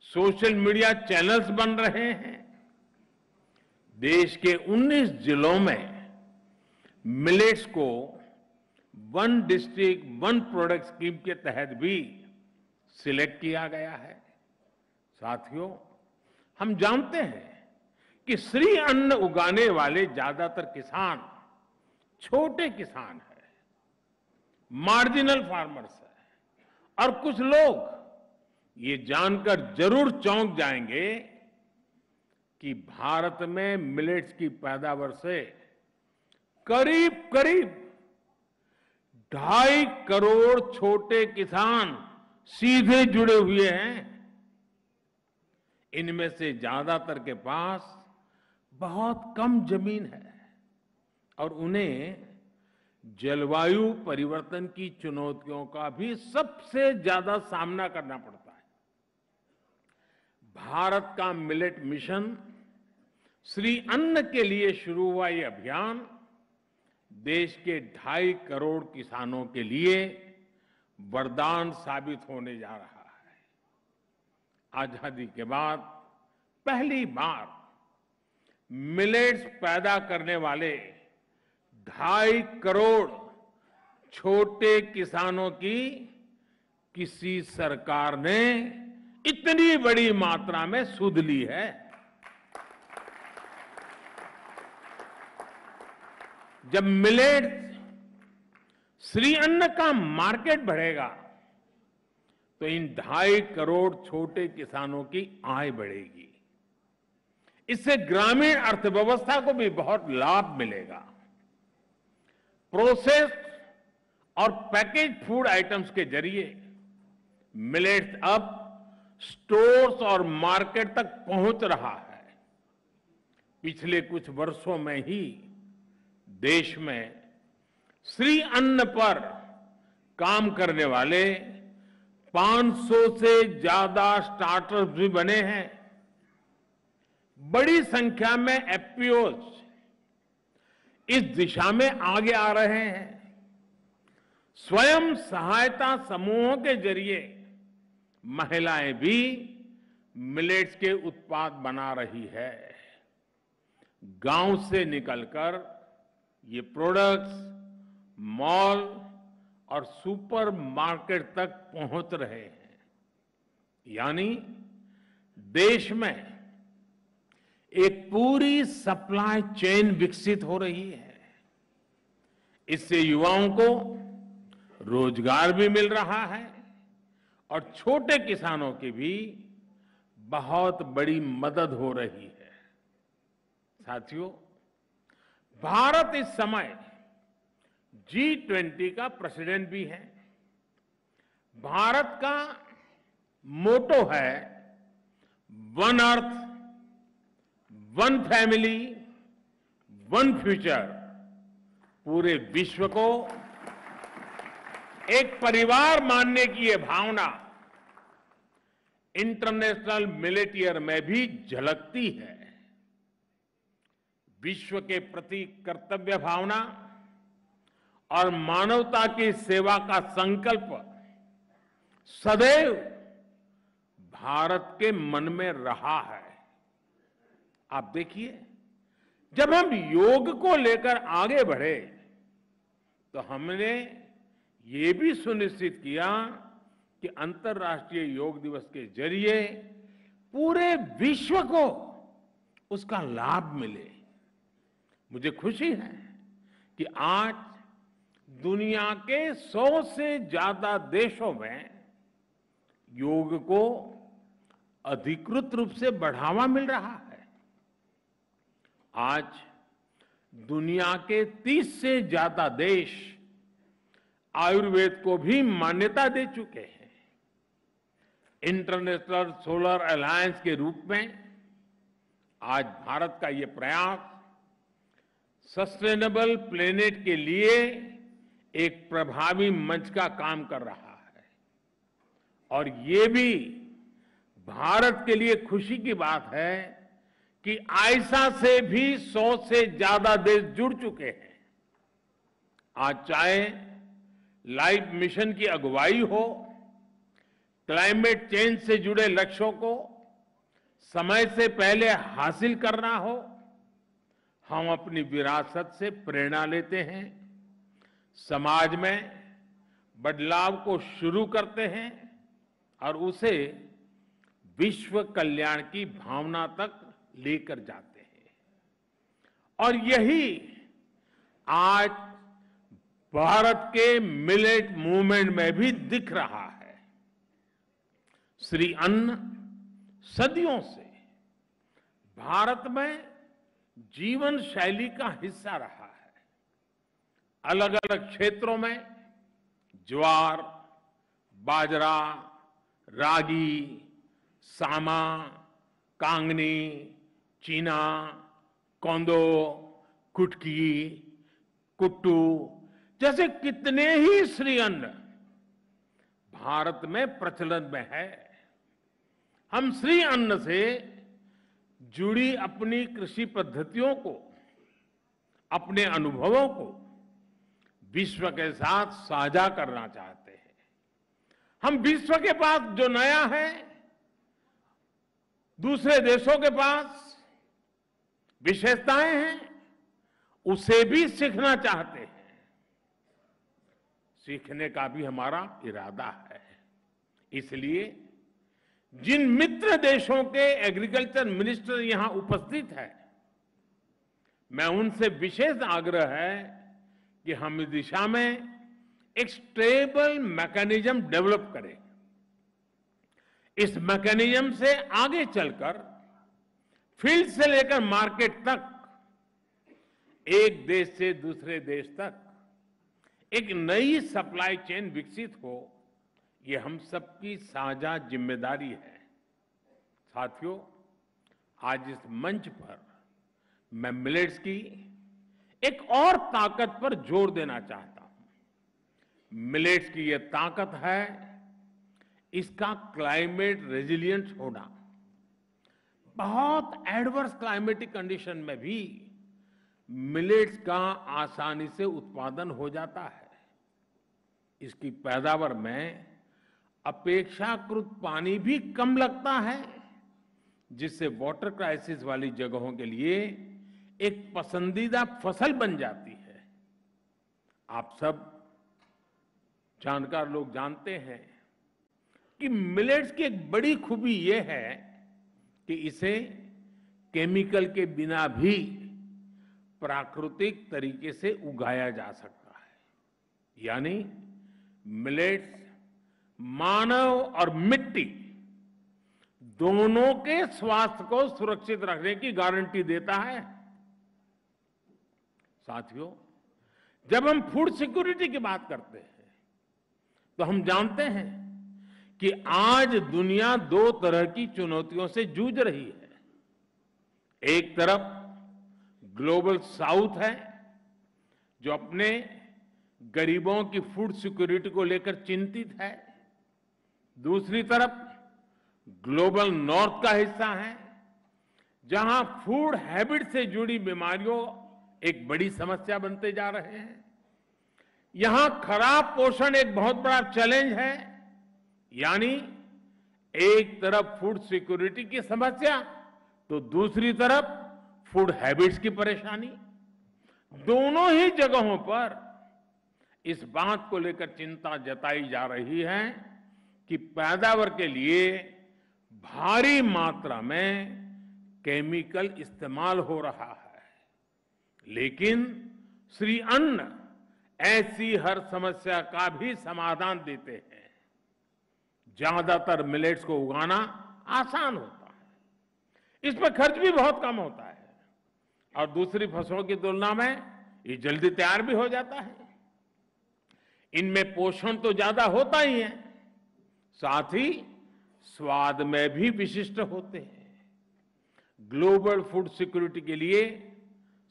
सोशल मीडिया चैनल्स बन रहे हैं। देश के 19 जिलों में मिलेट्स को one district one product scheme के तहत भी सिलेक्ट किया गया है। साथियों, हम जानते हैं कि श्री अन्न उगाने वाले ज्यादातर किसान छोटे किसान हैं, मार्जिनल फार्मर्स हैं, और कुछ लोग ये जानकर जरूर चौंक जाएंगे कि भारत में मिलेट्स की पैदावार से करीब करीब 2.5 करोड़ छोटे किसान सीधे जुड़े हुए हैं। इनमें से ज्यादातर के पास बहुत कम जमीन है और उन्हें जलवायु परिवर्तन की चुनौतियों का भी सबसे ज्यादा सामना करना पड़ता है। भारत का मिलेट मिशन श्री अन्न के लिए शुरू हुआ ये अभियान देश के 2.5 करोड़ किसानों के लिए वरदान साबित होने जा रहा है। आजादी के बाद पहली बार मिलेट्स पैदा करने वाले 2.5 करोड़ छोटे किसानों की किसी सरकार ने इतनी बड़ी मात्रा में सुध ली है। जब मिलेट श्री अन्न का मार्केट बढ़ेगा तो इन 2.5 करोड़ छोटे किसानों की आय बढ़ेगी। इससे ग्रामीण अर्थव्यवस्था को भी बहुत लाभ मिलेगा। प्रोसेस्ड और पैकेज फूड आइटम्स के जरिए मिलेट्स अब स्टोर्स और मार्केट तक पहुंच रहा है। पिछले कुछ वर्षों में ही देश में श्री अन्न पर काम करने वाले 500 से ज्यादा स्टार्टअप्स भी बने हैं। बड़ी संख्या में एफपीओज इस दिशा में आगे आ रहे हैं। स्वयं सहायता समूहों के जरिए महिलाएं भी मिलेट्स के उत्पाद बना रही है। गांव से निकलकर ये प्रोडक्ट्स मॉल और सुपर मार्केट तक पहुंच रहे हैं। यानी देश में एक पूरी सप्लाई चेन विकसित हो रही है। इससे युवाओं को रोजगार भी मिल रहा है और छोटे किसानों की भी बहुत बड़ी मदद हो रही है। साथियों, भारत इस समय G20 का प्रेसिडेंट भी है। भारत का मोटो है one earth, one family, one future. पूरे विश्व को एक परिवार मानने की यह भावना इंटरनेशनल मिलेट ईयर में भी झलकती है। विश्व के प्रति कर्तव्य भावना और मानवता की सेवा का संकल्प सदैव भारत के मन में रहा है। आप देखिए, जब हम योग को लेकर आगे बढ़े तो हमने ये भी सुनिश्चित किया कि अंतर्राष्ट्रीय योग दिवस के जरिए पूरे विश्व को उसका लाभ मिले। मुझे खुशी है कि आज दुनिया के 100 से ज्यादा देशों में योग को अधिकृत रूप से बढ़ावा मिल रहा है। आज दुनिया के 30 से ज्यादा देश आयुर्वेद को भी मान्यता दे चुके हैं। इंटरनेशनल सोलर अलायंस के रूप में आज भारत का ये प्रयास सस्टेनेबल प्लेनेट के लिए एक प्रभावी मंच का काम कर रहा है। और ये भी भारत के लिए खुशी की बात है कि आईसा से भी 100 से ज्यादा देश जुड़ चुके हैं। आज चाहे लाइफ मिशन की अगुवाई हो, क्लाइमेट चेंज से जुड़े लक्ष्यों को समय से पहले हासिल करना हो, हम अपनी विरासत से प्रेरणा लेते हैं, समाज में बदलाव को शुरू करते हैं और उसे विश्व कल्याण की भावना तक लेकर जाते हैं। और यही आज भारत के मिलेट मूवमेंट में भी दिख रहा है। श्री अन्न सदियों से भारत में जीवन शैली का हिस्सा रहा है। अलग अलग क्षेत्रों में ज्वार, बाजरा, रागी, सामा, कांगनी, चीना, कोंदो, कुटकी, कुट्टू जैसे कितने ही श्री अन्न भारत में प्रचलन में है। हम श्री अन्न से जुड़ी अपनी कृषि पद्धतियों को, अपने अनुभवों को विश्व के साथ साझा करना चाहते हैं। हम विश्व के पास जो नया है, दूसरे देशों के पास विशेषताएं हैं, उसे भी सीखना चाहते हैं। सीखने का भी हमारा इरादा है। इसलिए जिन मित्र देशों के एग्रीकल्चर मिनिस्टर यहां उपस्थित हैं, मैं उनसे विशेष आग्रह है कि हम इस दिशा में एक स्टेबल मैकेनिज्म डेवलप करें। इस मैकेनिज्म से आगे चलकर फील्ड से लेकर मार्केट तक, एक देश से दूसरे देश तक एक नई सप्लाई चेन विकसित हो, ये हम सबकी साझा जिम्मेदारी है। साथियों, आज इस मंच पर मैं मिलेट्स की एक और ताकत पर जोर देना चाहता हूं। मिलेट्स की यह ताकत है इसका क्लाइमेट रेजिलिएंट होना। बहुत एडवर्स क्लाइमेटिक कंडीशन में भी मिलेट्स का आसानी से उत्पादन हो जाता है। इसकी पैदावार में अपेक्षाकृत पानी भी कम लगता है, जिससे वाटर क्राइसिस वाली जगहों के लिए एक पसंदीदा फसल बन जाती है। आप सब जानकार लोग जानते हैं कि मिलेट्स की एक बड़ी खूबी यह है कि इसे केमिकल के बिना भी प्राकृतिक तरीके से उगाया जा सकता है। यानी मिलेट्स मानव और मिट्टी दोनों के स्वास्थ्य को सुरक्षित रखने की गारंटी देता है। साथियों, जब हम फूड सिक्योरिटी की बात करते हैं तो हम जानते हैं कि आज दुनिया दो तरह की चुनौतियों से जूझ रही है। एक तरफ ग्लोबल साउथ है, जो अपने गरीबों की फूड सिक्योरिटी को लेकर चिंतित है। दूसरी तरफ ग्लोबल नॉर्थ का हिस्सा है, जहां फूड हैबिट से जुड़ी बीमारियों एक बड़ी समस्या बनते जा रहे हैं। यहां खराब पोषण एक बहुत बड़ा चैलेंज है। यानी एक तरफ फूड सिक्योरिटी की समस्या तो दूसरी तरफ फूड हैबिट्स की परेशानी। दोनों ही जगहों पर इस बात को लेकर चिंता जताई जा रही है कि पैदावार के लिए भारी मात्रा में केमिकल इस्तेमाल हो रहा है। लेकिन श्री अन्न ऐसी हर समस्या का भी समाधान देते हैं। ज्यादातर मिलेट्स को उगाना आसान होता है, इस पर खर्च भी बहुत कम होता है और दूसरी फसलों की तुलना में ये जल्दी तैयार भी हो जाता है। इनमें पोषण तो ज्यादा होता ही है, साथ ही स्वाद में भी विशिष्ट होते हैं। ग्लोबल फूड सिक्योरिटी के लिए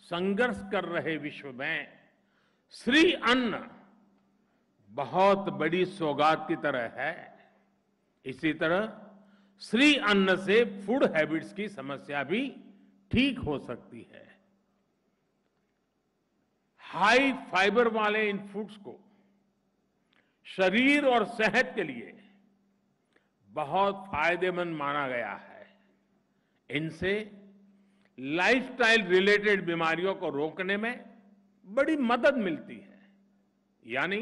संघर्ष कर रहे विश्व में श्री अन्न बहुत बड़ी सौगात की तरह है। इसी तरह श्री अन्न से फूड हैबिट्स की समस्या भी ठीक हो सकती है। हाई फाइबर वाले इन फूड्स को शरीर और सेहत के लिए बहुत फायदेमंद माना गया है। इनसे लाइफस्टाइल रिलेटेड बीमारियों को रोकने में बड़ी मदद मिलती है। यानी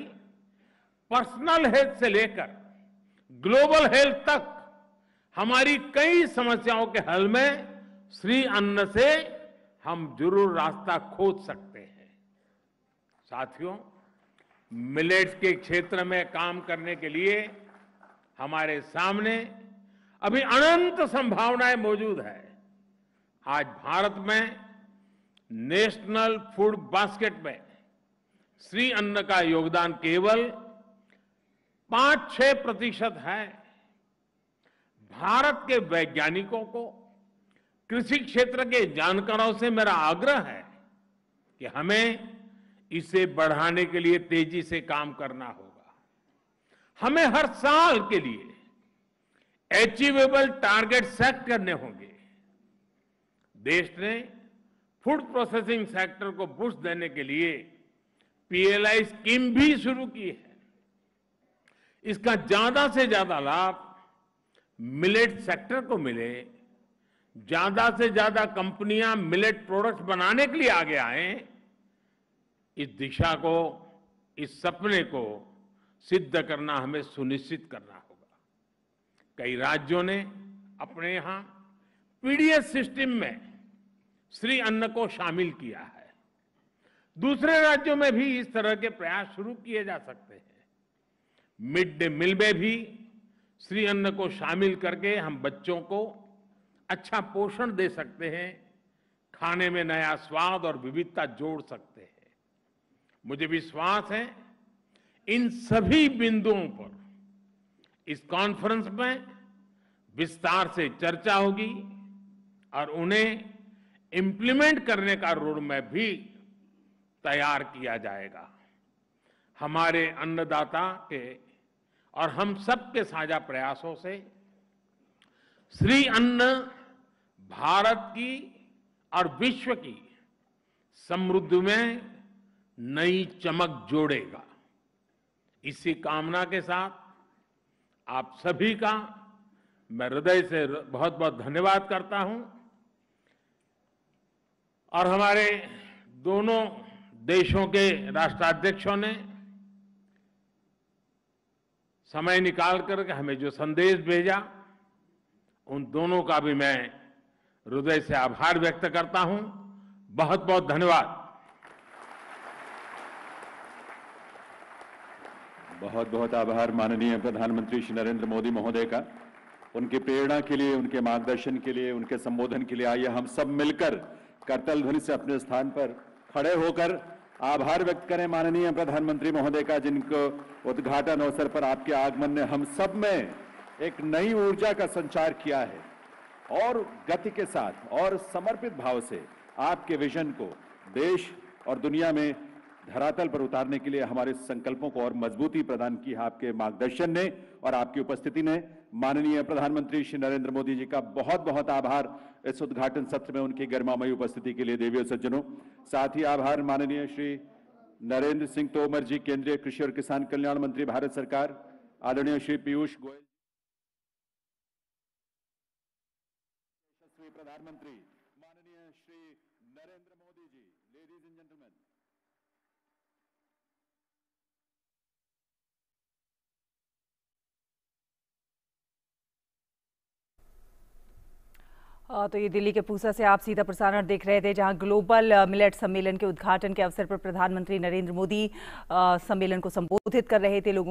पर्सनल हेल्थ से लेकर ग्लोबल हेल्थ तक हमारी कई समस्याओं के हल में श्री अन्न से हम जरूर रास्ता खोज सकते हैं। साथियों, मिलेट्स के क्षेत्र में काम करने के लिए हमारे सामने अभी अनंत संभावनाएं मौजूद है। आज भारत में नेशनल फूड बास्केट में श्री अन्न का योगदान केवल 5-6% है। भारत के वैज्ञानिकों को, कृषि क्षेत्र के जानकारों से मेरा आग्रह है कि हमें इसे बढ़ाने के लिए तेजी से काम करना होगा। हमें हर साल के लिए अचीवेबल टारगेट सेट करने होंगे। देश ने फूड प्रोसेसिंग सेक्टर को बूस्ट देने के लिए पीएलआई स्कीम भी शुरू की है। इसका ज्यादा से ज्यादा लाभ मिलेट सेक्टर को मिले, ज्यादा से ज्यादा कंपनियां मिलेट प्रोडक्ट्स बनाने के लिए आगे आए। इस दिशा को, इस सपने को सिद्ध करना हमें सुनिश्चित करना होगा। कई राज्यों ने अपने यहां पीडीएस सिस्टम में श्री अन्न को शामिल किया है। दूसरे राज्यों में भी इस तरह के प्रयास शुरू किए जा सकते हैं। मिड डे मील में भी श्री अन्न को शामिल करके हम बच्चों को अच्छा पोषण दे सकते हैं, खाने में नया स्वाद और विविधता जोड़ सकते हैं। मुझे विश्वास है इन सभी बिंदुओं पर इस कॉन्फ्रेंस में विस्तार से चर्चा होगी और उन्हें इंप्लीमेंट करने का रोड मैप भी तैयार किया जाएगा। हमारे अन्नदाता के और हम सब के साझा प्रयासों से श्री अन्न भारत की और विश्व की समृद्धि में नई चमक जोड़ेगा। इसी कामना के साथ आप सभी का मैं हृदय से बहुत बहुत धन्यवाद करता हूं और हमारे दोनों देशों के राष्ट्राध्यक्षों ने समय निकाल कर हमें जो संदेश भेजा, उन दोनों का भी मैं हृदय से आभार व्यक्त करता हूं। बहुत बहुत धन्यवाद। बहुत बहुत आभार माननीय प्रधानमंत्री श्री नरेंद्र मोदी महोदय का। उनकी प्रेरणा के लिए, उनके मार्गदर्शन के लिए, उनके संबोधन के लिए आइए हम सब मिलकर करतल ध्वनि से अपने स्थान पर खड़े होकर आभार व्यक्त करें माननीय प्रधानमंत्री महोदय का, जिनको उद्घाटन अवसर पर आपके आगमन ने हम सब में एक नई ऊर्जा का संचार किया है और गति के साथ और समर्पित भाव से आपके विजन को देश और दुनिया में धरातल पर उतारने के लिए हमारे संकल्पों को और मजबूती प्रदान की है आपके मार्गदर्शन ने और आपकी उपस्थिति ने। माननीय प्रधानमंत्री श्री नरेंद्र मोदी जी का बहुत बहुत आभार इस उद्घाटन सत्र में उनकी गरिमामयी उपस्थिति के लिए। देवी और सज्जनों, साथ ही आभार माननीय श्री नरेंद्र सिंह तोमर जी, केंद्रीय कृषि और किसान कल्याण मंत्री भारत सरकार, आदरणीय श्री पीयूष गोयल, यशस्वी प्रधानमंत्री माननीय Shri Narendra Modi ji. Ladies and gentleman, तो ये दिल्ली के पूसा से आप सीधा प्रसारण देख रहे थे, जहां ग्लोबल मिलेट सम्मेलन के उद्घाटन के अवसर पर प्रधानमंत्री नरेंद्र मोदी सम्मेलन को संबोधित कर रहे थे। लोगों